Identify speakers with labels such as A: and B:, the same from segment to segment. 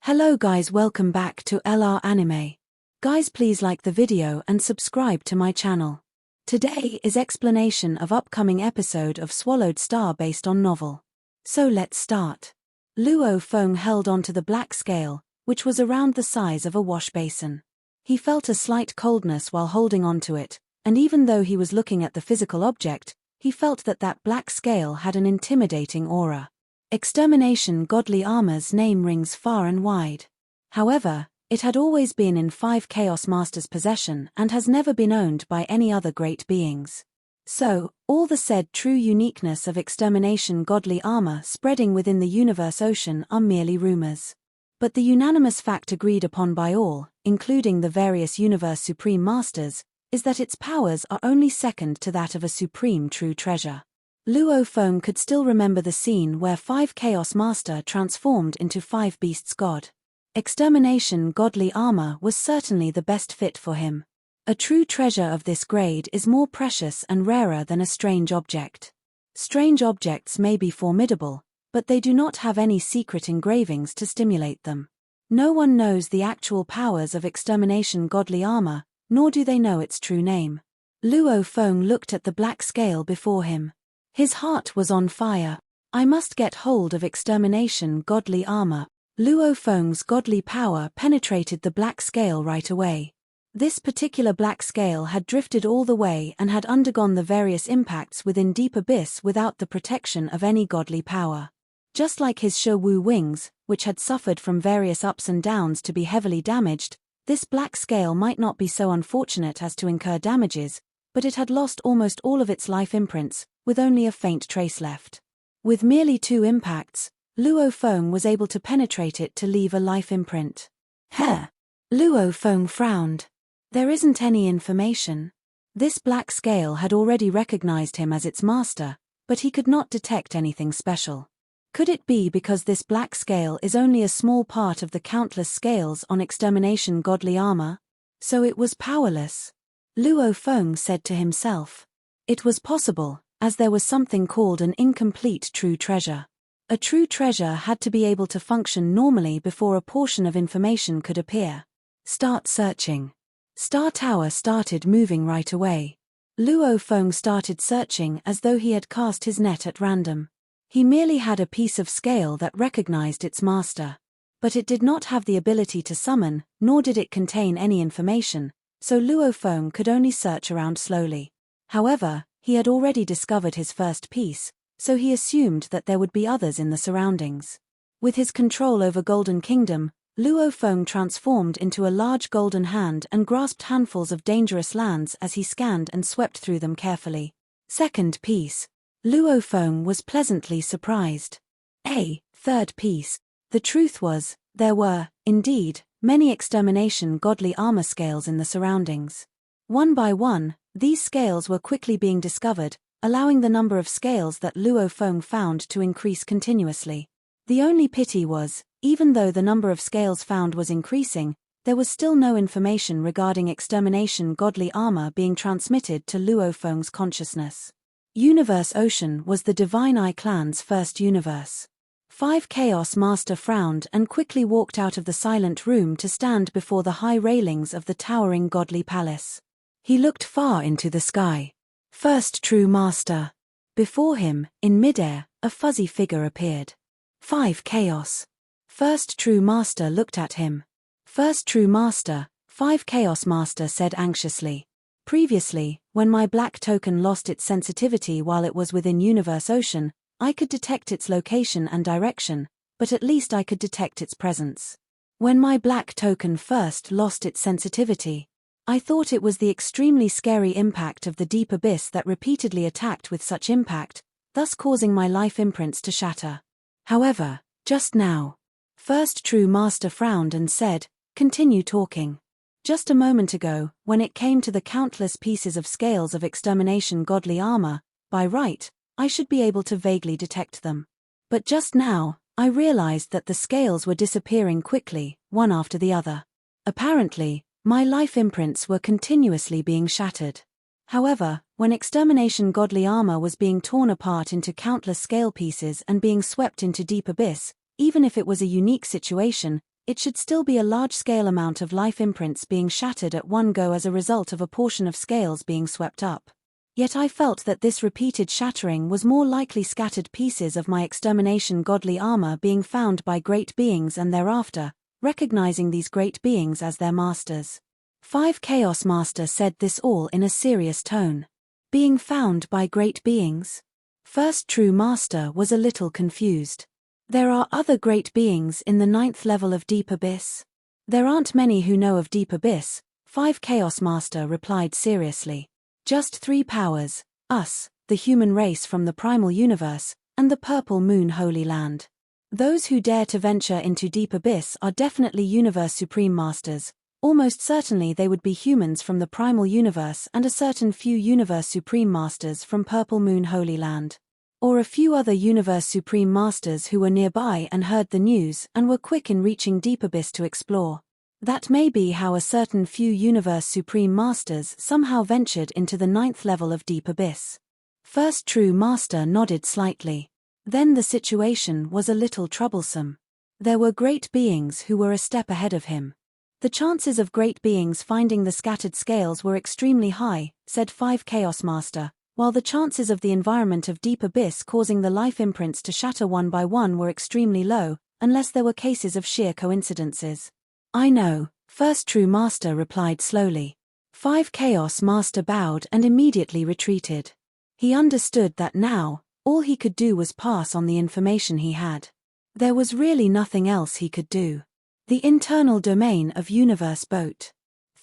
A: Hello guys, welcome back to LR Anime. Guys, please like the video and subscribe to my channel. Today is explanation of upcoming episode of Swallowed Star based on novel. So let's start. Luo Feng held onto the black scale, which was around the size of a wash basin. He felt a slight coldness while holding onto it, and even though he was looking at the physical object, he felt that black scale had an intimidating aura. Extermination Godly Armor's name rings far and wide. However, it had always been in 5 Chaos Masters' possession and has never been owned by any other great beings. So, all the said true uniqueness of Extermination Godly Armor spreading within the universe ocean are merely rumors. But the unanimous fact agreed upon by all, including the various Universe Supreme Masters, is that its powers are only second to that of a supreme true treasure. Luo Feng could still remember the scene where 5 Chaos Master transformed into 5 Beasts God. Extermination Godly Armor was certainly the best fit for him. A true treasure of this grade is more precious and rarer than a strange object. Strange objects may be formidable, but they do not have any secret engravings to stimulate them. No one knows the actual powers of Extermination Godly Armor, nor do they know its true name. Luo Feng looked at the black scale before him. His heart was on fire. I must get hold of Extermination Godly Armor. Luo Feng's godly power penetrated the black scale right away. This particular black scale had drifted all the way and had undergone the various impacts within Deep Abyss without the protection of any godly power. Just like his Shi-Wu wings, which had suffered from various ups and downs to be heavily damaged, this black scale might not be so unfortunate as to incur damages, but it had lost almost all of its life imprints, with only a faint trace left. With merely 2 impacts, Luo Feng was able to penetrate it to leave a life imprint. Heh! Luo Feng frowned. There isn't any information. This black scale had already recognized him as its master, but he could not detect anything special. Could it be because this black scale is only a small part of the countless scales on Extermination Godly Armor? So it was powerless. Luo Feng said to himself. It was possible, as there was something called an incomplete true treasure. A true treasure had to be able to function normally before a portion of information could appear. Start searching. Star Tower started moving right away. Luo Feng started searching as though he had cast his net at random. He merely had a piece of scale that recognized its master. But it did not have the ability to summon, nor did it contain any information, so Luo Feng could only search around slowly. However, he had already discovered his first piece, so he assumed that there would be others in the surroundings. With his control over Golden Kingdom, Luo Feng transformed into a large golden hand and grasped handfuls of dangerous lands as he scanned and swept through them carefully. Second piece. Luo Feng was pleasantly surprised. Third piece. The truth was, there were, indeed, many Extermination Godly Armor scales in the surroundings. One by one, these scales were quickly being discovered, allowing the number of scales that Luo Feng found to increase continuously. The only pity was, even though the number of scales found was increasing, there was still no information regarding Extermination Godly Armor being transmitted to Luo Feng's consciousness. Universe Ocean was the Divine Eye clan's first universe. 5 Chaos Master frowned and quickly walked out of the silent room to stand before the high railings of the towering godly palace. He looked far into the sky. First True Master. Before him, in midair, a fuzzy figure appeared. 5 Chaos. First True Master looked at him. First True Master, 5 Chaos Master said anxiously. Previously, when my black token lost its sensitivity while it was within Universe Ocean, I could detect its location and direction, but at least I could detect its presence. When my black token first lost its sensitivity, I thought it was the extremely scary impact of the Deep Abyss that repeatedly attacked with such impact, thus causing my life imprints to shatter. However, just now, First True Master frowned and said, "Continue talking. Just a moment ago, when it came to the countless pieces of scales of Extermination Godly Armor, by right, I should be able to vaguely detect them. But just now, I realized that the scales were disappearing quickly, one after the other. Apparently, my life imprints were continuously being shattered. However, when Extermination Godly Armor was being torn apart into countless scale pieces and being swept into Deep Abyss, even if it was a unique situation, it should still be a large-scale amount of life imprints being shattered at one go as a result of a portion of scales being swept up. Yet I felt that this repeated shattering was more likely scattered pieces of my extermination godly armor being found by great beings and thereafter, recognizing these great beings as their masters. 5 Chaos Master said this all in a serious tone. Being found by great beings? First True Master was a little confused. There are other great beings in the 9th level of Deep Abyss? There aren't many who know of Deep Abyss, 5 Chaos Master replied seriously. Just 3 powers, us, the human race from the primal universe, and the Purple Moon Holy Land. Those who dare to venture into Deep Abyss are definitely Universe Supreme Masters. Almost certainly they would be humans from the primal universe and a certain few Universe Supreme Masters from Purple Moon Holy Land. Or a few other Universe Supreme Masters who were nearby and heard the news and were quick in reaching Deep Abyss to explore. That may be how a certain few Universe Supreme Masters somehow ventured into the 9th level of Deep Abyss. First True Master nodded slightly. Then the situation was a little troublesome. There were great beings who were a step ahead of him. The chances of great beings finding the scattered scales were extremely high, said 5 Chaos Master, while the chances of the environment of Deep Abyss causing the life imprints to shatter one by one were extremely low, unless there were cases of sheer coincidences. I know, First True Master replied slowly. 5 Chaos Master bowed and immediately retreated. He understood that now, all he could do was pass on the information he had. There was really nothing else he could do. The internal domain of Universe Boat.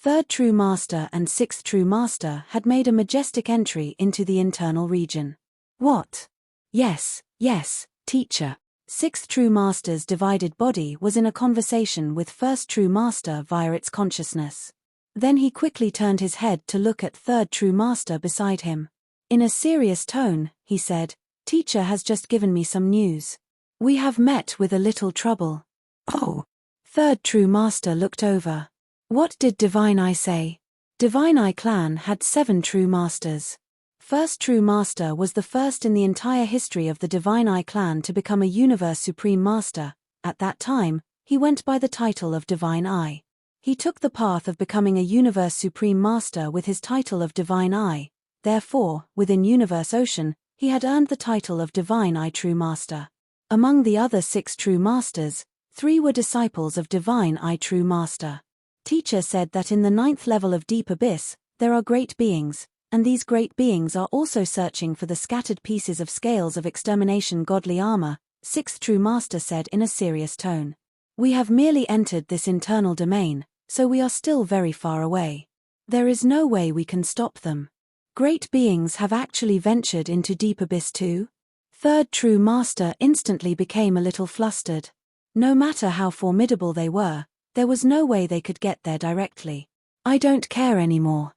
A: 3rd True Master and 6th True Master had made a majestic entry into the internal region. What? Yes, teacher. 6th True Master's divided body was in a conversation with 1st True Master via its consciousness. Then he quickly turned his head to look at 3rd True Master beside him. In a serious tone, he said, Teacher has just given me some news. We have met with a little trouble. Oh. 3rd True Master looked over. What did Divine Eye say? Divine Eye clan had 7 True Masters. First True Master was the first in the entire history of the Divine Eye clan to become a Universe Supreme Master. At that time, he went by the title of Divine Eye. He took the path of becoming a Universe Supreme Master with his title of Divine Eye. Therefore, within Universe Ocean, he had earned the title of Divine Eye True Master. Among the other 6 True Masters, 3 were disciples of Divine Eye True Master. Teacher said that in the 9th level of Deep Abyss, there are great beings, and these great beings are also searching for the scattered pieces of scales of extermination godly armor, 6th True Master said in a serious tone. We have merely entered this internal domain, so we are still very far away. There is no way we can stop them. Great beings have actually ventured into Deep Abyss too? 3rd True Master instantly became a little flustered. No matter how formidable they were, there was no way they could get there directly. I don't care anymore.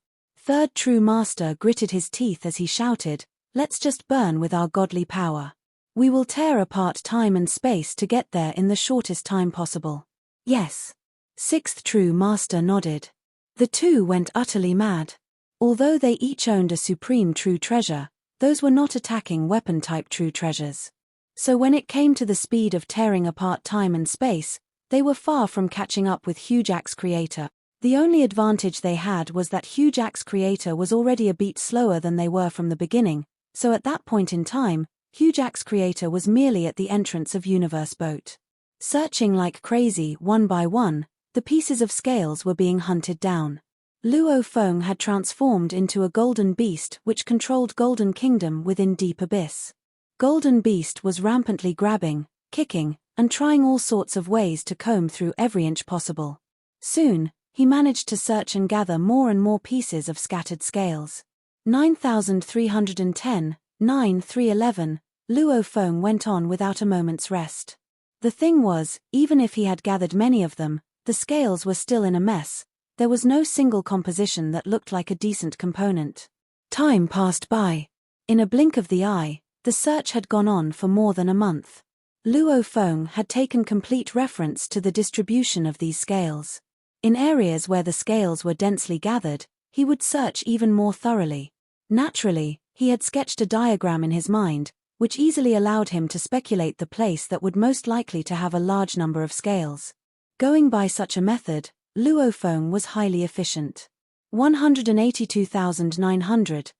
A: 3rd True Master gritted his teeth as he shouted, let's just burn with our godly power. We will tear apart time and space to get there in the shortest time possible. Yes. 6th True Master nodded. The two went utterly mad. Although they each owned a supreme true treasure, those were not attacking weapon-type true treasures. So when it came to the speed of tearing apart time and space, they were far from catching up with Huge Axe Creator. The only advantage they had was that Huge Axe Creator was already a beat slower than they were from the beginning, so at that point in time, Huge Axe Creator was merely at the entrance of Universe Boat. Searching like crazy, one by one, the pieces of scales were being hunted down. Luo Feng had transformed into a golden beast which controlled Golden Kingdom within Deep Abyss. Golden Beast was rampantly grabbing, kicking, and trying all sorts of ways to comb through every inch possible. Soon, he managed to search and gather more and more pieces of scattered scales. 9,310, 9,311, Luo Feng went on without a moment's rest. The thing was, even if he had gathered many of them, the scales were still in a mess. There was no single composition that looked like a decent component. Time passed by. In a blink of the eye, the search had gone on for more than a month. Luo Feng had taken complete reference to the distribution of these scales. In areas where the scales were densely gathered, he would search even more thoroughly. Naturally, he had sketched a diagram in his mind, which easily allowed him to speculate the place that would most likely to have a large number of scales. Going by such a method, Luophone was highly efficient. 182,900.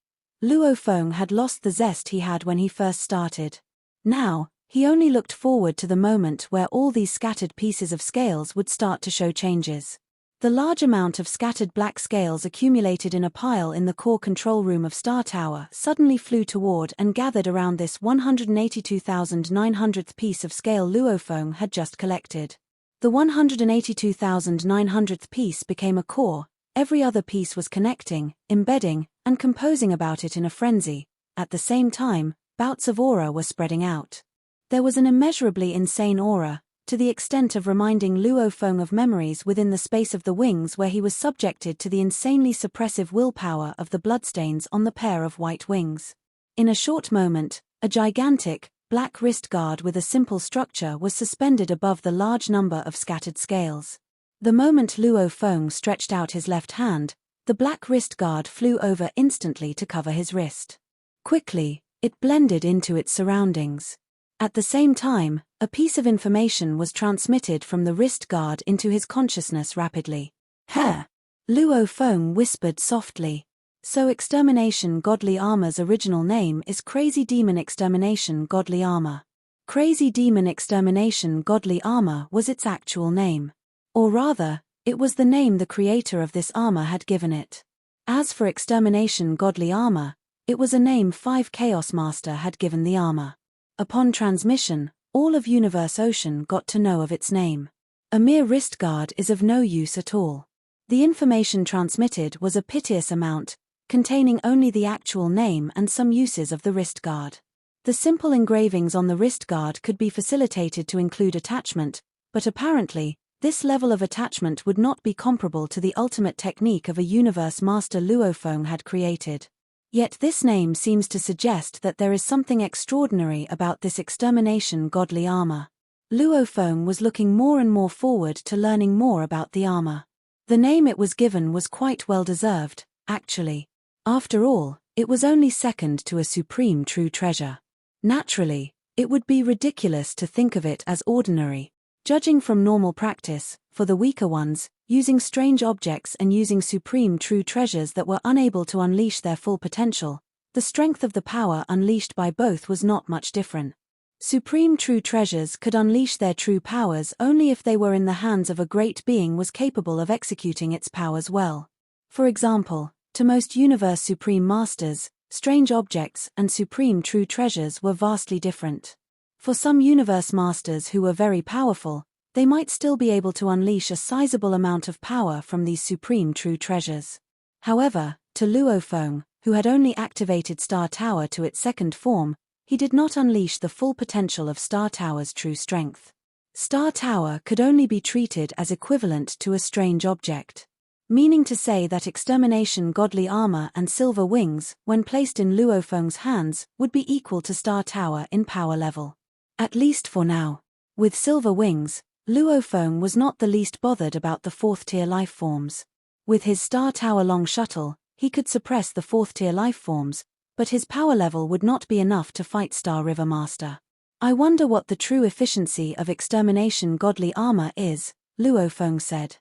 A: Luophone had lost the zest he had when he first started. Now, he only looked forward to the moment where all these scattered pieces of scales would start to show changes. The large amount of scattered black scales accumulated in a pile in the core control room of Star Tower suddenly flew toward and gathered around this 182,900th piece of scale Luophone had just collected. The 182,900th piece became a core, every other piece was connecting, embedding, and composing about it in a frenzy. At the same time, bouts of aura were spreading out. There was an immeasurably insane aura, to the extent of reminding Luophone of memories within the space of the wings where he was subjected to the insanely suppressive willpower of the bloodstains on the pair of white wings. In a short moment, a gigantic, black wrist guard with a simple structure was suspended above the large number of scattered scales. The moment Luophone stretched out his left hand, the black wrist guard flew over instantly to cover his wrist. Quickly, it blended into its surroundings. At the same time, a piece of information was transmitted from the wrist guard into his consciousness rapidly. "Heh!" Luophone whispered softly. So Extermination Godly Armor's original name is Crazy Demon Extermination Godly Armor. Crazy Demon Extermination Godly Armor was its actual name. Or rather, it was the name the creator of this armor had given it. As for Extermination Godly Armor, it was a name 5 Chaos Master had given the armor. Upon transmission, all of Universe Ocean got to know of its name. A mere wrist guard is of no use at all. The information transmitted was a piteous amount, containing only the actual name and some uses of the wrist guard. The simple engravings on the wrist guard could be facilitated to include attachment, but apparently, this level of attachment would not be comparable to the ultimate technique of a Universe Master Luophone had created. Yet this name seems to suggest that there is something extraordinary about this Extermination Godly Armor. Luophone was looking more and more forward to learning more about the armor. The name it was given was quite well deserved, actually. After all, it was only second to a supreme true treasure. Naturally, it would be ridiculous to think of it as ordinary. Judging from normal practice, for the weaker ones, using strange objects and using supreme true treasures that were unable to unleash their full potential, the strength of the power unleashed by both was not much different. Supreme true treasures could unleash their true powers only if they were in the hands of a great being was capable of executing its powers well. For example, to most universe supreme masters, strange objects and supreme true treasures were vastly different. For some universe masters who were very powerful, they might still be able to unleash a sizable amount of power from these supreme true treasures. However, to Luophone, who had only activated Star Tower to its second form, he did not unleash the full potential of Star Tower's true strength. Star Tower could only be treated as equivalent to a strange object. Meaning to say that Extermination Godly Armor and Silver Wings, when placed in Luophone's hands, would be equal to Star Tower in power level. At least for now. With Silver Wings, Luophone was not the least bothered about the fourth-tier lifeforms. With his Star Tower long shuttle, he could suppress the fourth-tier lifeforms, but his power level would not be enough to fight Star River Master. I wonder what the true efficiency of Extermination Godly Armor is, Luophone said.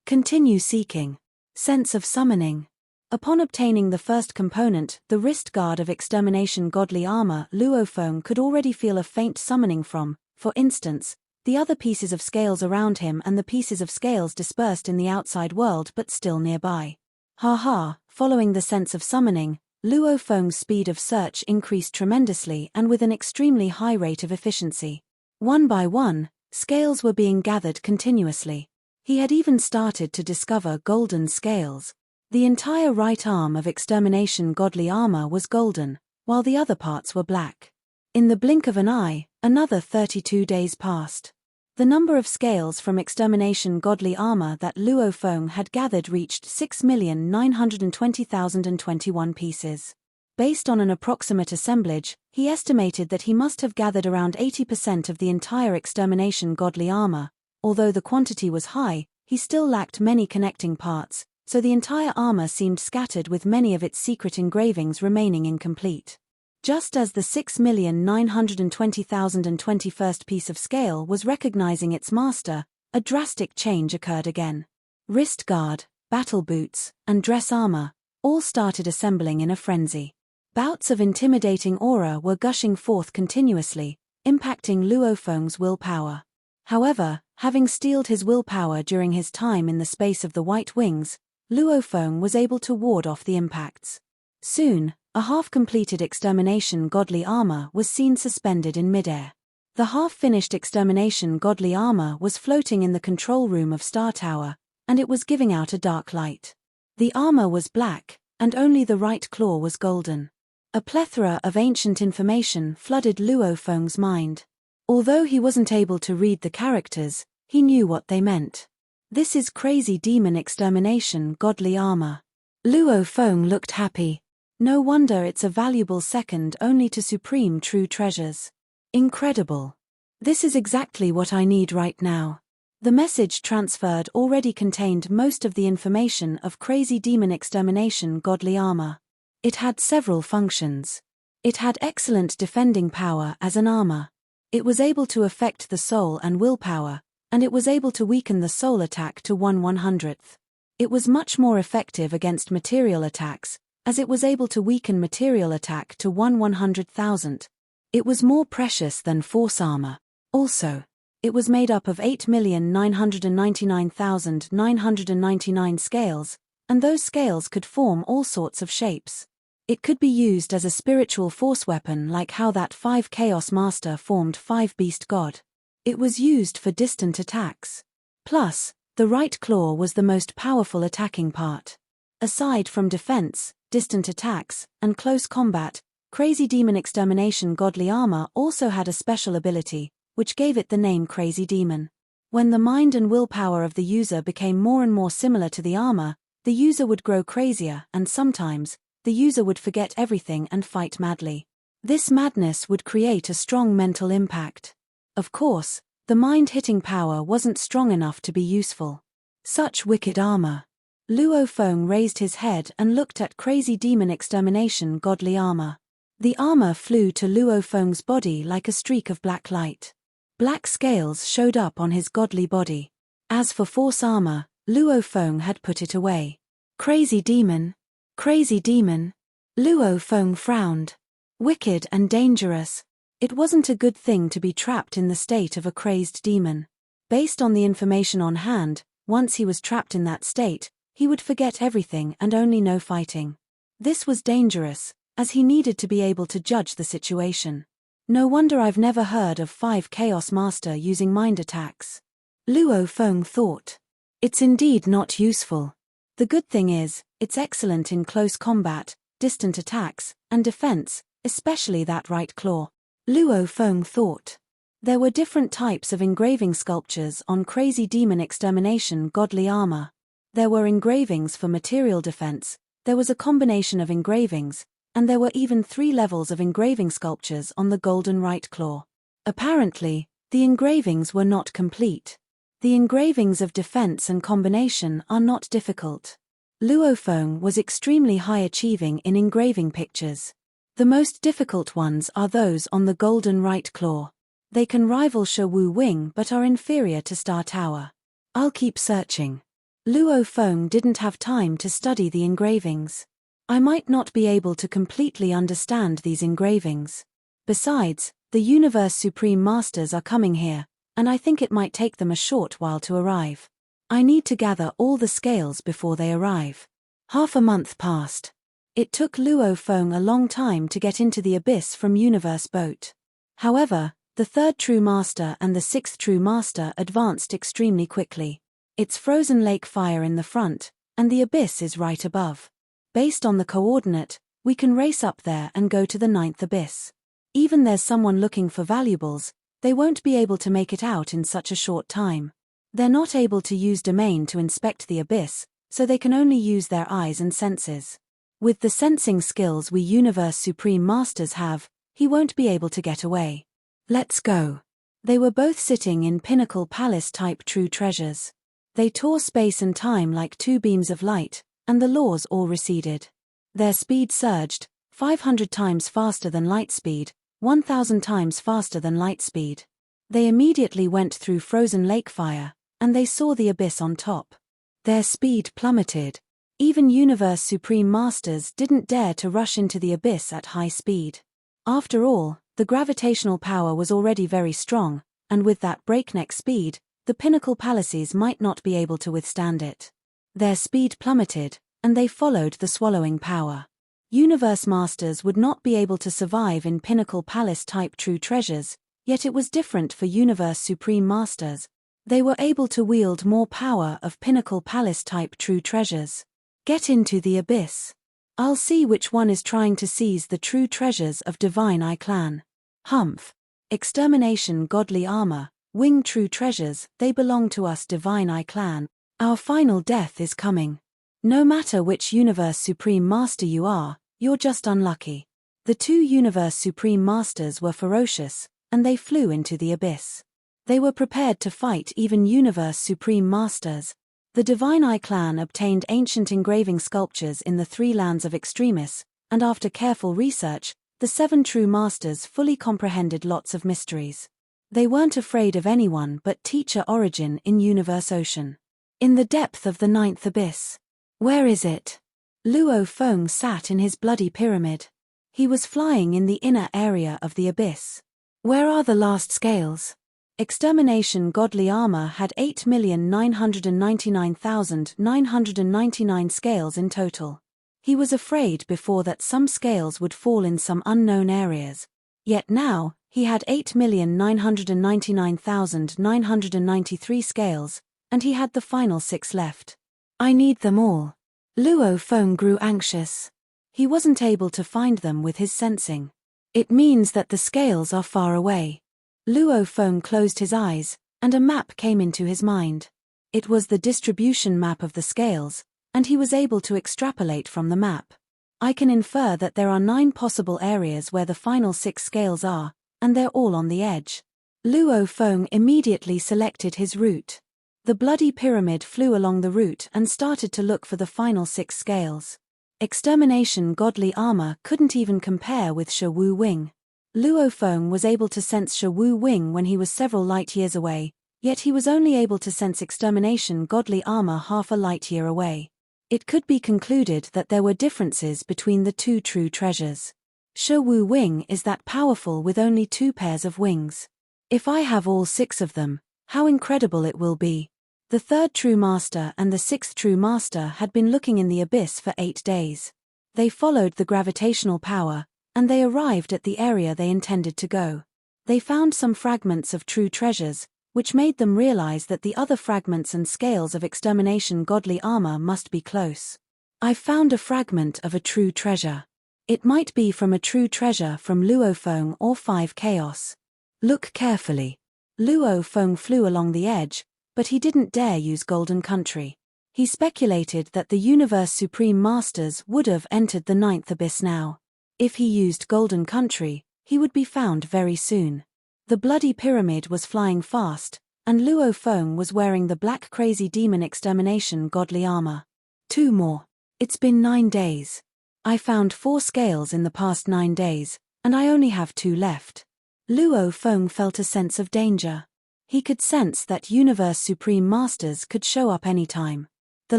A: Continue seeking. Sense of summoning. Upon obtaining the first component, the wrist guard of Extermination Godly Armor, Luophone could already feel a faint summoning from, for instance, the other pieces of scales around him and the pieces of scales dispersed in the outside world but still nearby. Following the sense of summoning, Luophone's speed of search increased tremendously and with an extremely high rate of efficiency. One by one, scales were being gathered continuously. He had even started to discover golden scales. The entire right arm of Extermination Godly Armor was golden, while the other parts were black. In the blink of an eye, another 32 days passed. The number of scales from Extermination Godly Armor that Luophone had gathered reached 6,920,021 pieces. Based on an approximate assemblage, he estimated that he must have gathered around 80% of the entire Extermination Godly Armor. Although the quantity was high, he still lacked many connecting parts, so the entire armor seemed scattered with many of its secret engravings remaining incomplete. Just as the 6,920,021st piece of scale was recognizing its master, a drastic change occurred again. Wrist guard, battle boots, and dress armor all started assembling in a frenzy. Bouts of intimidating aura were gushing forth continuously, impacting Luo Feng's willpower. However, having steeled his willpower during his time in the space of the White Wings, Luo Feng was able to ward off the impacts. Soon, a half-completed extermination godly armor was seen suspended in midair. The half-finished extermination godly armor was floating in the control room of Star Tower, and it was giving out a dark light. The armor was black, and only the right claw was golden. A plethora of ancient information flooded Luo Feng's mind. Although he wasn't able to read the characters, he knew what they meant. This is crazy demon extermination godly armor. Luo Feng looked happy. No wonder it's a valuable second only to supreme true treasures. Incredible. This is exactly what I need right now. The message transferred already contained most of the information of crazy demon extermination godly armor. It had several functions. It had excellent defending power as an armor. It was able to affect the soul and willpower, and it was able to weaken the soul attack to 1/100th. It was much more effective against material attacks, as it was able to weaken material attack to 1/100,000. It was more precious than force armor. Also, it was made up of 8,999,999 scales, and those scales could form all sorts of shapes. It could be used as a spiritual force weapon like how that 5 Chaos Master formed 5 Beast God. It was used for distant attacks. Plus, the right claw was the most powerful attacking part. Aside from defense, distant attacks, and close combat, Crazy Demon Extermination Godly Armor also had a special ability, which gave it the name Crazy Demon. When the mind and willpower of the user became more and more similar to the armor, the user would grow crazier, and sometimes, the user would forget everything and fight madly. This madness would create a strong mental impact. Of course, the mind-hitting power wasn't strong enough to be useful. Such wicked armor. Luo Feng raised his head and looked at Crazy Demon Extermination Godly Armor. The armor flew to Luo Feng's body like a streak of black light. Black scales showed up on his godly body. As for force armor, Luo Feng had put it away. Crazy Demon. Crazy Demon. Luo Feng frowned. Wicked and dangerous. It wasn't a good thing to be trapped in the state of a crazed demon. Based on the information on hand, once he was trapped in that state, he would forget everything and only know fighting. This was dangerous, as he needed to be able to judge the situation. No wonder I've never heard of 5 Chaos Master using mind attacks. Luo Feng thought. It's indeed not useful. The good thing is, it's excellent in close combat, distant attacks, and defense, especially that right claw. Luo Feng thought. There were different types of engraving sculptures on Crazy Demon Extermination Godly Armor. There were engravings for material defense, there was a combination of engravings, and there were even 3 levels of engraving sculptures on the golden right claw. Apparently, the engravings were not complete. The engravings of defense and combination are not difficult. Luo Feng was extremely high-achieving in engraving pictures. The most difficult ones are those on the golden right claw. They can rival Shi Wu Wing but are inferior to Star Tower. I'll keep searching. Luo Feng didn't have time to study the engravings. I might not be able to completely understand these engravings. Besides, the Universe Supreme Masters are coming here, and I think it might take them a short while to arrive. I need to gather all the scales before they arrive. Half a month passed. It took Luo Feng a long time to get into the abyss from Universe Boat. However, the 3rd True Master and the 6th True Master advanced extremely quickly. It's frozen lake fire in the front, and the abyss is right above. Based on the coordinate, we can race up there and go to the 9th abyss. Even there's someone looking for valuables, they won't be able to make it out in such a short time. They're not able to use domain to inspect the abyss, so they can only use their eyes and senses. With the sensing skills we Universe Supreme Masters have, he won't be able to get away. Let's go. They were both sitting in Pinnacle Palace-type true treasures. They tore space and time like 2 beams of light, and the laws all receded. Their speed surged, 500 times faster than light speed, 1,000 times faster than light speed. They immediately went through frozen lake fire, and they saw the abyss on top. Their speed plummeted. Even Universe Supreme Masters didn't dare to rush into the abyss at high speed. After all, the gravitational power was already very strong, and with that breakneck speed, the Pinnacle Palaces might not be able to withstand it. Their speed plummeted, and they followed the swallowing power. Universe Masters would not be able to survive in Pinnacle Palace-type true treasures, yet it was different for Universe Supreme Masters. They were able to wield more power of Pinnacle Palace-type true treasures. Get into the abyss. I'll see which one is trying to seize the true treasures of Divine Eye Clan. Humph. Extermination Godly Armor, Wing True Treasures, they belong to us Divine Eye Clan. Our final death is coming. No matter which Universe Supreme Master you are, you're just unlucky. The two Universe Supreme Masters were ferocious, and they flew into the abyss. They were prepared to fight even Universe Supreme Masters. The Divine Eye Clan obtained ancient engraving sculptures in the three lands of Extremis, and after careful research, the seven true masters fully comprehended lots of mysteries. They weren't afraid of anyone but Teacher Origin in Universe Ocean. In the depth of the ninth abyss. Where is it? Luo Feng sat in his bloody pyramid. He was flying in the inner area of the abyss. Where are the last scales? Extermination Godly Armor had 8,999,999 scales in total. He was afraid before that some scales would fall in some unknown areas. Yet now, he had 8,999,993 scales, and he had the final 6 left. I need them all. Luo Feng grew anxious. He wasn't able to find them with his sensing. It means that the scales are far away. Luo Feng closed his eyes, and a map came into his mind. It was the distribution map of the scales, and he was able to extrapolate from the map. I can infer that there are 9 possible areas where the final 6 scales are, and they're all on the edge. Luo Feng immediately selected his route. The bloody pyramid flew along the route and started to look for the final 6 scales. Extermination Godly Armor couldn't even compare with Shi Wu Wing. Luo Feng was able to sense Shi Wu Wing when he was several light years away, yet he was only able to sense Extermination Godly Armor half a light year away. It could be concluded that there were differences between the two true treasures. Shi Wu Wing is that powerful with only 2 pairs of wings. If I have all 6 of them, how incredible it will be. The 3rd True Master and the 6th True Master had been looking in the abyss for 8 days. They followed the gravitational power, and they arrived at the area they intended to go. They found some fragments of true treasures, which made them realize that the other fragments and scales of Extermination Godly Armor must be close. I've found a fragment of a true treasure. It might be from a true treasure from Luo Feng or 5 Chaos. Look carefully. Luo Feng flew along the edge, but he didn't dare use Golden Country. He speculated that the Universe Supreme Masters would have entered the 9th abyss now. If he used Golden Country, he would be found very soon. The bloody pyramid was flying fast, and Luo Feng was wearing the black crazy demon Extermination Godly Armor. 2 more. It's been 9 days. I found 4 scales in the past 9 days, and I only have 2 left. Luo Feng felt a sense of danger. He could sense that Universe Supreme Masters could show up anytime. The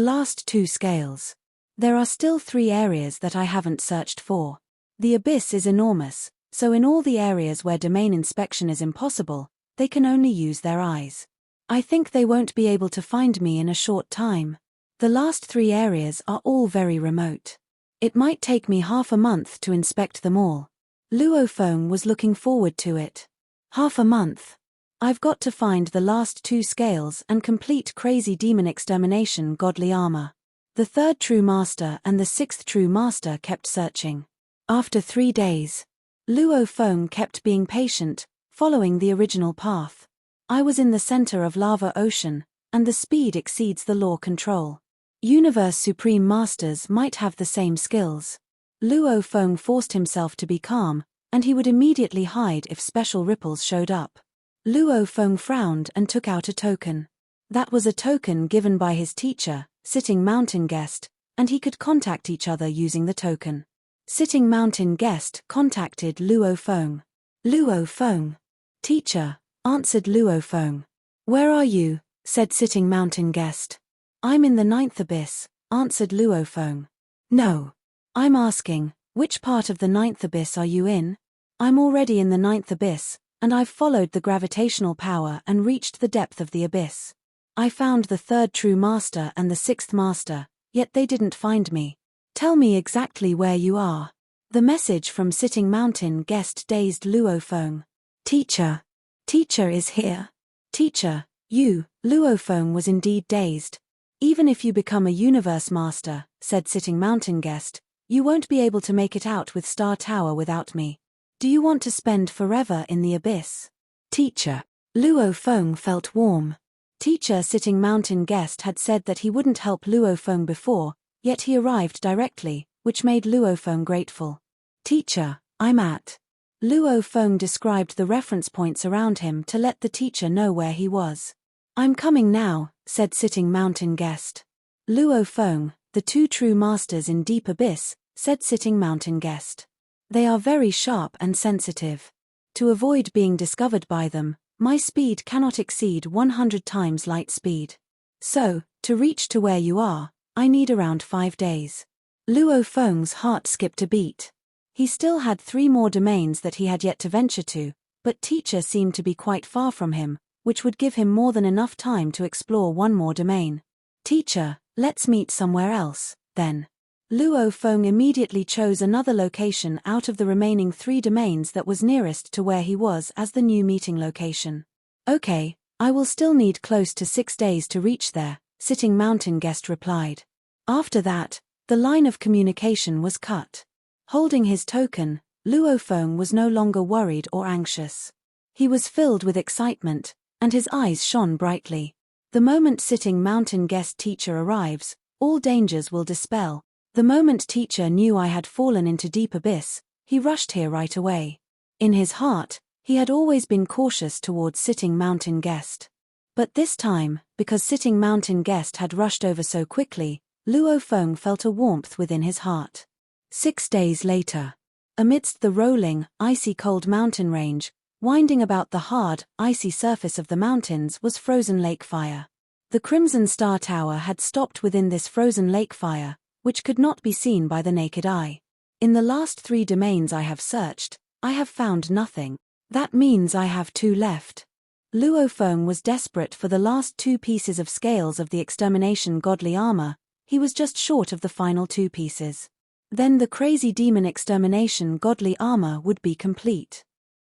A: last 2 scales. There are still 3 areas that I haven't searched for. The abyss is enormous, so in all the areas where domain inspection is impossible, they can only use their eyes. I think they won't be able to find me in a short time. The last 3 areas are all very remote. It might take me half a month to inspect them all. Luo Feng was looking forward to it. Half a month. I've got to find the last 2 scales and complete Crazy Demon Extermination Godly Armor. The 3rd True Master and the 6th True Master kept searching. After 3 days, Luo Feng kept being patient, following the original path. I was in the center of Lava Ocean, and the speed exceeds the law control. Universe Supreme Masters might have the same skills. Luo Feng forced himself to be calm, and he would immediately hide if special ripples showed up. Luo Feng frowned and took out a token. That was a token given by his teacher, Sitting Mountain Guest, and he could contact each other using the token. Sitting Mountain Guest contacted Luo Feng. Luo Feng. Teacher, answered Luo Feng. Where are you? said Sitting Mountain Guest. I'm in the ninth abyss, answered Luofeng. No. I'm asking, which part of the ninth abyss are you in? I'm already in the ninth abyss, and I've followed the gravitational power and reached the depth of the abyss. I found the third true master and the sixth master, yet they didn't find me. Tell me exactly where you are. The message from Sitting Mountain Guest dazed Luofeng. Teacher. Teacher is here. Teacher, you, Luofeng was indeed dazed. Even if you become a universe master, said Sitting Mountain Guest, you won't be able to make it out with Star Tower without me. Do you want to spend forever in the abyss? Teacher. Luofeng felt warm. Teacher Sitting Mountain Guest had said that he wouldn't help Luofeng before, yet he arrived directly, which made Luofeng grateful. Teacher, I'm at. Luofeng described the reference points around him to let the teacher know where he was. I'm coming now, said Sitting Mountain Guest. Luofeng, the two true masters in Deep Abyss, said Sitting Mountain Guest. They are very sharp and sensitive. To avoid being discovered by them, my speed cannot exceed 100 times light speed. So, to reach to where you are, I need around 5 days. Luofeng's heart skipped a beat. He still had 3 more domains that he had yet to venture to, but teacher seemed to be quite far from him, which would give him more than enough time to explore 1 more domain. Teacher, let's meet somewhere else, then. Luofeng immediately chose another location out of the remaining 3 domains that was nearest to where he was as the new meeting location. Okay, I will still need close to 6 days to reach there, Sitting Mountain Guest replied. After that, the line of communication was cut. Holding his token, Luofeng was no longer worried or anxious. He was filled with excitement, and his eyes shone brightly. The moment Sitting Mountain Guest teacher arrives, all dangers will dispel. The moment teacher knew I had fallen into Deep Abyss, he rushed here right away. In his heart, he had always been cautious towards Sitting Mountain Guest. But this time, because Sitting Mountain Guest had rushed over so quickly, Luofeng felt a warmth within his heart. 6 days later. Amidst the rolling, icy cold mountain range, winding about the hard, icy surface of the mountains was frozen lake fire. The Crimson Star Tower had stopped within this frozen lake fire, which could not be seen by the naked eye. In the last 3 domains I have searched, I have found nothing. That means I have 2 left. Luofeng was desperate for the last 2 pieces of scales of the extermination godly armor. He was just short of the final 2 pieces. Then the crazy demon extermination godly armor would be complete.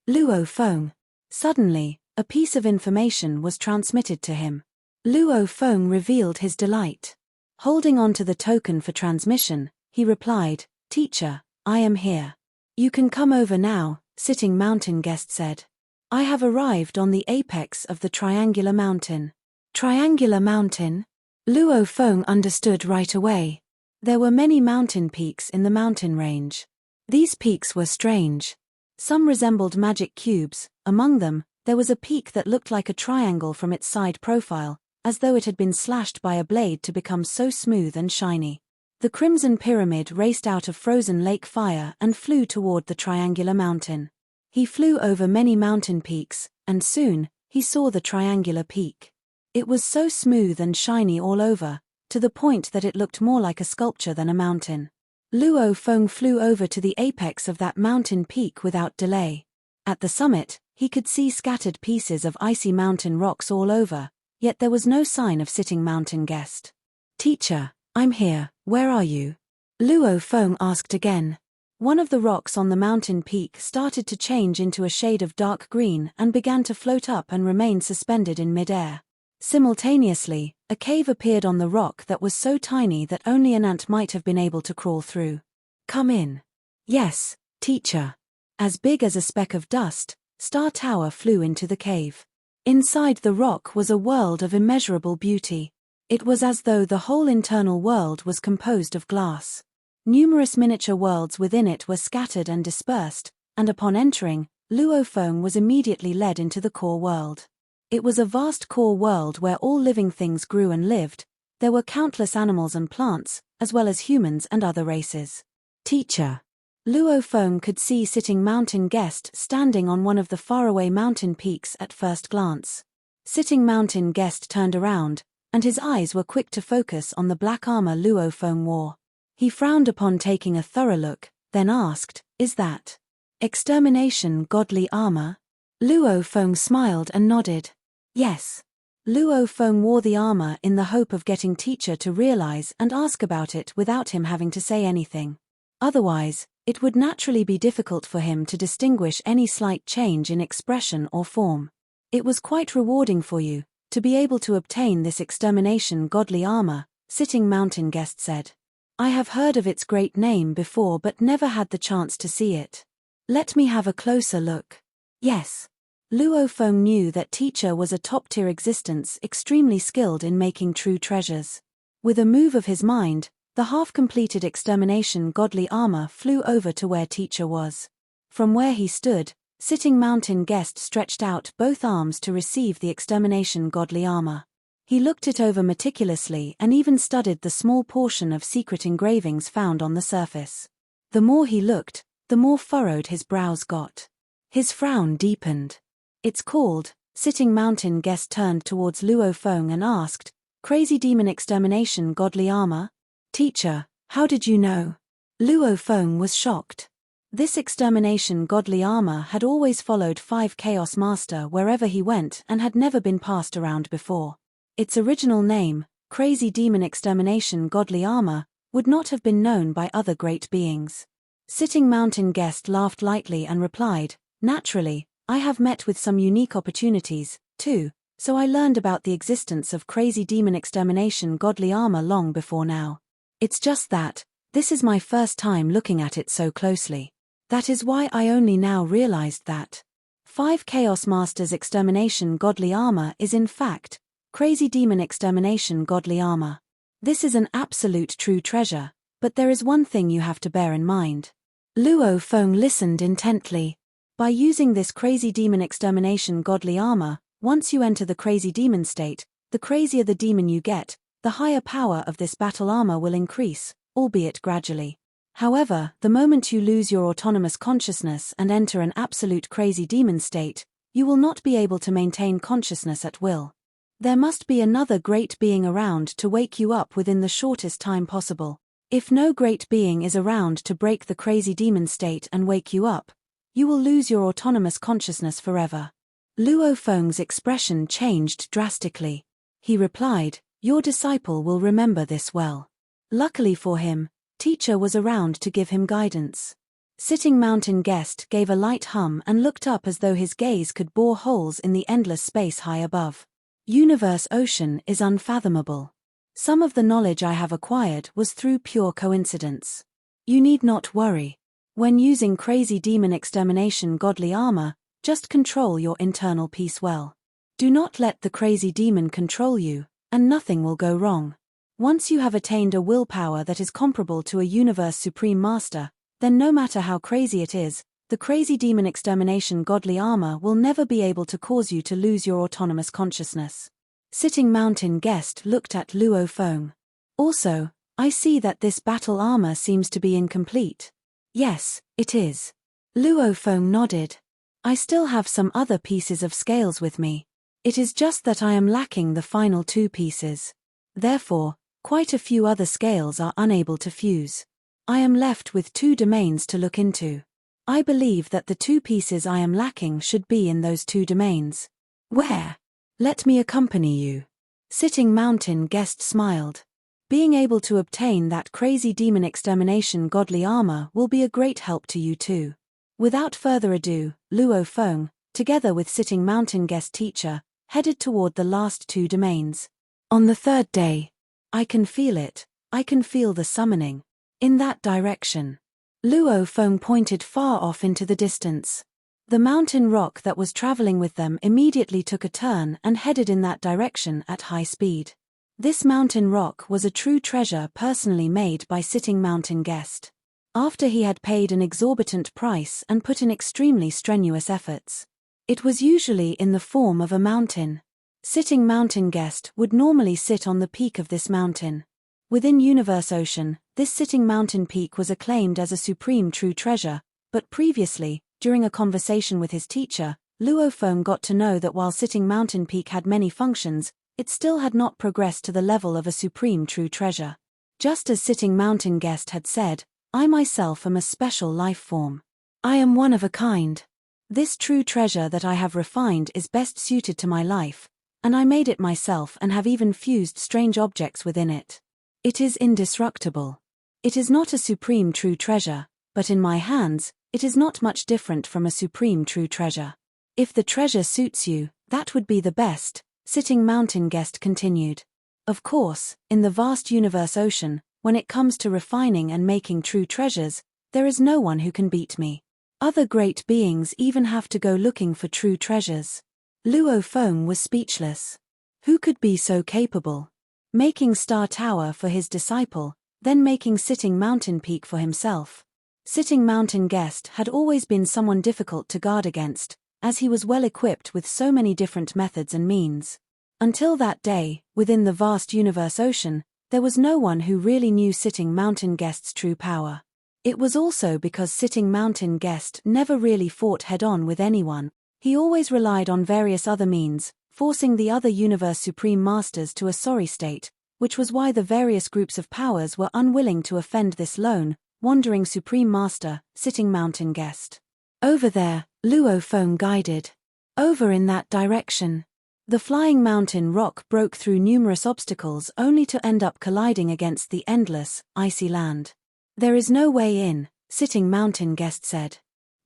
A: Luofeng. Suddenly, a piece of information was transmitted to him. Luofeng revealed his delight. Holding on to the token for transmission, he replied, Teacher, I am here. You can come over now, Sitting Mountain Guest said. I have arrived on the apex of the Triangular Mountain. Triangular Mountain? Luofeng understood right away. There were many mountain peaks in the mountain range. These peaks were strange. Some resembled magic cubes. Among them, there was a peak that looked like a triangle from its side profile, as though it had been slashed by a blade to become so smooth and shiny. The Crimson Pyramid raced out of frozen lake fire and flew toward the Triangular Mountain. He flew over many mountain peaks, and soon, he saw the Triangular Peak. It was so smooth and shiny all over, to the point that it looked more like a sculpture than a mountain. Luofeng flew over to the apex of that mountain peak without delay. At the summit, he could see scattered pieces of icy mountain rocks all over, yet there was no sign of Sitting Mountain Guest. Teacher, I'm here, where are you? Luofeng asked again. One of the rocks on the mountain peak started to change into a shade of dark green and began to float up and remain suspended in midair. Simultaneously, a cave appeared on the rock that was so tiny that only an ant might have been able to crawl through. Come in. Yes, teacher. As big as a speck of dust, Star Tower flew into the cave. Inside the rock was a world of immeasurable beauty. It was as though the whole internal world was composed of glass. Numerous miniature worlds within it were scattered and dispersed, and upon entering, Luofeng was immediately led into the core world. It was a vast core world where all living things grew and lived. There were countless animals and plants, as well as humans and other races. Teacher. Luofeng could see Sitting Mountain Guest standing on one of the faraway mountain peaks at first glance. Sitting Mountain Guest turned around, and his eyes were quick to focus on the black armor Luo Feng wore. He frowned upon taking a thorough look, then asked, "Is that extermination godly armor?" Luo Feng smiled and nodded. Yes. Luo Feng wore the armor in the hope of getting teacher to realize and ask about it without him having to say anything. Otherwise, it would naturally be difficult for him to distinguish any slight change in expression or form. It was quite rewarding for you to be able to obtain this extermination godly armor, Sitting Mountain Guest said. I have heard of its great name before but never had the chance to see it. Let me have a closer look. Yes. Luo Feng knew that teacher was a top-tier existence extremely skilled in making true treasures. With a move of his mind, the half-completed extermination godly armor flew over to where teacher was. From where he stood, Sitting Mountain Guest stretched out both arms to receive the extermination godly armor. He looked it over meticulously and even studied the small portion of secret engravings found on the surface. The more he looked, the more furrowed his brows got. His frown deepened. It's called, Sitting Mountain Guest turned towards Luo Feng and asked, Crazy Demon Extermination Godly Armor? Teacher, how did you know? Luo Feng was shocked. This extermination godly armor had always followed 5 Chaos Master wherever he went and had never been passed around before. Its original name, Crazy Demon Extermination Godly Armor, would not have been known by other great beings. Sitting Mountain Guest laughed lightly and replied, Naturally, I have met with some unique opportunities, too, so I learned about the existence of Crazy Demon Extermination Godly Armor long before now. It's just that, this is my first time looking at it so closely. That is why I only now realized that 5 Chaos Masters Extermination Godly Armor is in fact, Crazy Demon Extermination Godly Armor. This is an absolute true treasure, but there is one thing you have to bear in mind. Luo Feng listened intently. By using this Crazy Demon Extermination Godly Armor, once you enter the Crazy Demon state, the crazier the demon you get, the higher power of this battle armor will increase, albeit gradually. However, the moment you lose your autonomous consciousness and enter an absolute Crazy Demon state, you will not be able to maintain consciousness at will. There must be another great being around to wake you up within the shortest time possible. If no great being is around to break the Crazy Demon state and wake you up, you will lose your autonomous consciousness forever. Luo Feng's expression changed drastically. He replied, Your disciple will remember this well. Luckily for him, teacher was around to give him guidance. Sitting Mountain Guest gave a light hum and looked up as though his gaze could bore holes in the endless space high above. Universe ocean is unfathomable. Some of the knowledge I have acquired was through pure coincidence. You need not worry. When using Crazy Demon Extermination Godly Armor, just control your internal peace well. Do not let the crazy demon control you, and nothing will go wrong. Once you have attained a willpower that is comparable to a Universe Supreme Master, then no matter how crazy it is, the Crazy Demon Extermination Godly Armor will never be able to cause you to lose your autonomous consciousness. Sitting Mountain Guest looked at Luo Feng. Also, I see that this battle armor seems to be incomplete. Yes, it is. Luo Feng nodded. I still have some other pieces of scales with me. It is just that I am lacking the final 2 pieces. Therefore, quite a few other scales are unable to fuse. I am left with 2 domains to look into. I believe that the 2 pieces I am lacking should be in those 2 domains. Where? Let me accompany you. Sitting Mountain Guest smiled. Being able to obtain that Crazy Demon Extermination Godly Armor will be a great help to you too. Without further ado, Luo Feng, together with Sitting Mountain Guest teacher, headed toward the last 2 domains. On the 3rd day, I can feel it, I can feel the summoning. In that direction. Luo Feng pointed far off into the distance. The mountain rock that was traveling with them immediately took a turn and headed in that direction at high speed. This mountain rock was a true treasure personally made by Sitting Mountain Guest. After he had paid an exorbitant price and put in extremely strenuous efforts. It was usually in the form of a mountain. Sitting Mountain Guest would normally sit on the peak of this mountain. Within Universe Ocean, this Sitting Mountain Peak was acclaimed as a supreme true treasure, but previously, during a conversation with his teacher, Luofeng got to know that while Sitting Mountain Peak had many functions, it still had not progressed to the level of a supreme true treasure. Just as Sitting Mountain Guest had said, I myself am a special life form. I am one of a kind. This true treasure that I have refined is best suited to my life, and I made it myself and have even fused strange objects within it. It is indestructible. It is not a supreme true treasure, but in my hands, it is not much different from a supreme true treasure. If the treasure suits you, that would be the best, Sitting Mountain Guest continued. Of course, in the vast universe ocean, when it comes to refining and making true treasures, there is no one who can beat me. Other great beings even have to go looking for true treasures. Luofeng was speechless. Who could be so capable? Making Star Tower for his disciple, then making Sitting Mountain Peak for himself. Sitting Mountain Guest had always been someone difficult to guard against, as he was well equipped with so many different methods and means. Until that day, within the vast universe ocean, there was no one who really knew Sitting Mountain Guest's true power. It was also because Sitting Mountain Guest never really fought head-on with anyone. He always relied on various other means, forcing the other universe supreme masters to a sorry state, which was why the various groups of powers were unwilling to offend this lone, wandering supreme master, Sitting Mountain Guest. Over there, Luofeng guided. Over in that direction. The flying mountain rock broke through numerous obstacles only to end up colliding against the endless, icy land. There is no way in, Sitting Mountain Guest said.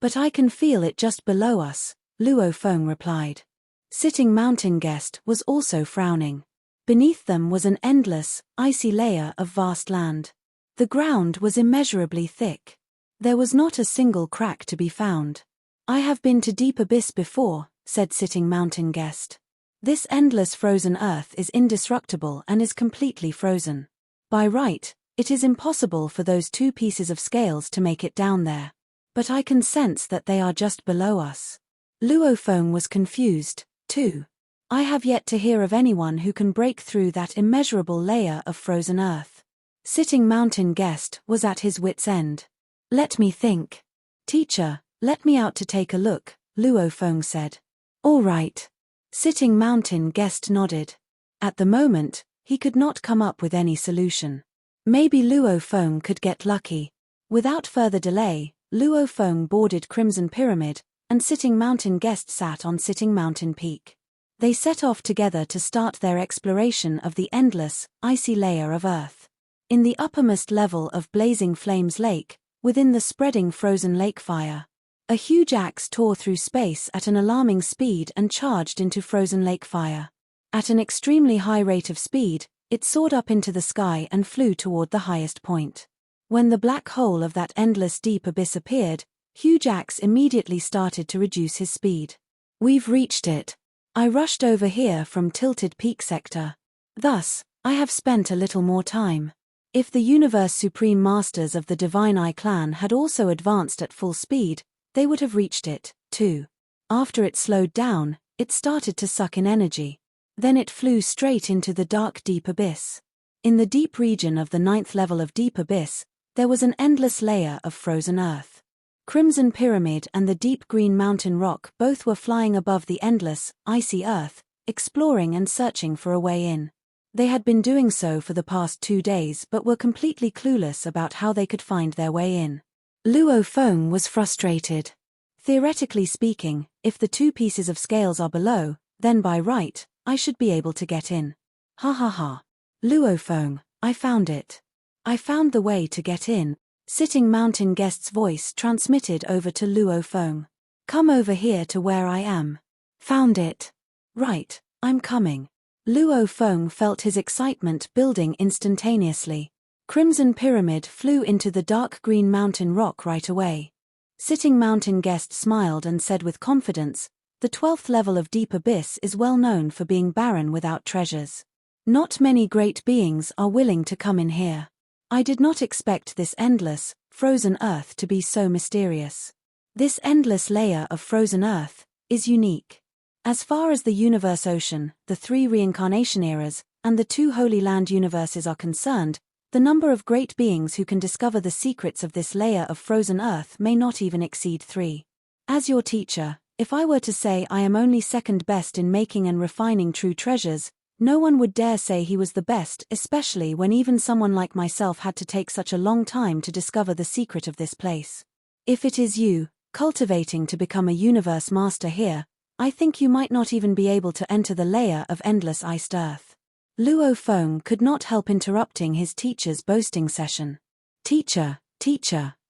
A: But I can feel it just below us, Luofeng replied. Sitting Mountain Guest was also frowning. Beneath them was an endless, icy layer of vast land. The ground was immeasurably thick. There was not a single crack to be found. I have been to deep abyss before, said Sitting Mountain Guest. This endless frozen earth is indestructible and is completely frozen. By right, it is impossible for those two pieces of scales to make it down there. But I can sense that they are just below us. Luofeng was confused, too. I have yet to hear of anyone who can break through that immeasurable layer of frozen earth. Sitting Mountain Guest was at his wit's end. Let me think. Teacher, let me out to take a look, Luofeng said. All right. Sitting Mountain Guest nodded. At the moment, he could not come up with any solution. Maybe Luofeng could get lucky. Without further delay, Luofeng boarded Crimson Pyramid, and Sitting Mountain Guest sat on Sitting Mountain Peak. They set off together to start their exploration of the endless, icy layer of Earth. In the uppermost level of Blazing Flames Lake, within the spreading frozen lake fire, a huge axe tore through space at an alarming speed and charged into frozen lake fire. At an extremely high rate of speed, it soared up into the sky and flew toward the highest point. When the black hole of that endless deep abyss appeared, Huge Axe immediately started to reduce his speed. We've reached it. I rushed over here from Tilted Peak Sector. Thus, I have spent a little more time. If the Universe Supreme Masters of the Divine Eye clan had also advanced at full speed, they would have reached it, too. After it slowed down, it started to suck in energy. Then it flew straight into the dark deep abyss. In the deep region of the 9th level of deep abyss, there was an endless layer of frozen earth. Crimson Pyramid and the deep green mountain rock both were flying above the endless, icy earth, exploring and searching for a way in. They had been doing so for the past 2 days but were completely clueless about how they could find their way in. Luofeng was frustrated. Theoretically speaking, if the 2 pieces of scales are below, then by right, I should be able to get in. Ha ha ha. Luofeng, I found it. I found the way to get in. Sitting Mountain Guest's voice transmitted over to Luofeng. Come over here to where I am. Found it. Right, I'm coming. Luofeng felt his excitement building instantaneously. Crimson Pyramid flew into the dark green mountain rock right away. Sitting Mountain Guest smiled and said with confidence, the 12th level of Deep Abyss is well known for being barren without treasures. Not many great beings are willing to come in here. I did not expect this endless, frozen earth to be so mysterious. This endless layer of frozen earth is unique. As far as the universe ocean, the 3 reincarnation eras, and the 2 Holy Land universes are concerned, the number of great beings who can discover the secrets of this layer of frozen earth may not even exceed 3. As your teacher, If I were to say I am only second best in making and refining true treasures, no one would dare say he was the best, especially when even someone like myself had to take such a long time to discover the secret of this place. If it is you, cultivating to become a universe master here, I think you might not even be able to enter the layer of endless iced earth. Luo Feng could not help interrupting his teacher's boasting session. Teacher,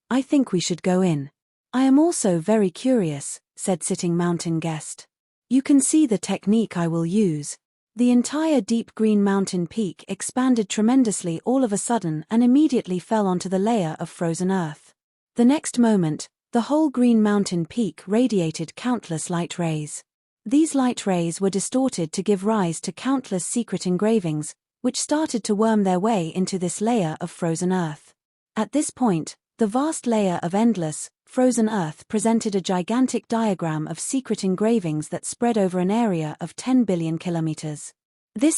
A: I think we should go in. I am also very curious, said Sitting Mountain Guest. You can see the technique I will use. The entire deep green mountain peak expanded tremendously all of a sudden and immediately fell onto the layer of frozen earth. The next moment, the whole green mountain peak radiated countless light rays. These light rays were distorted to give rise to countless secret engravings, which started to worm their way into this layer of frozen earth. At this point, the vast layer of endless, frozen earth presented a gigantic diagram of secret engravings that spread over an area of 10 billion kilometers. This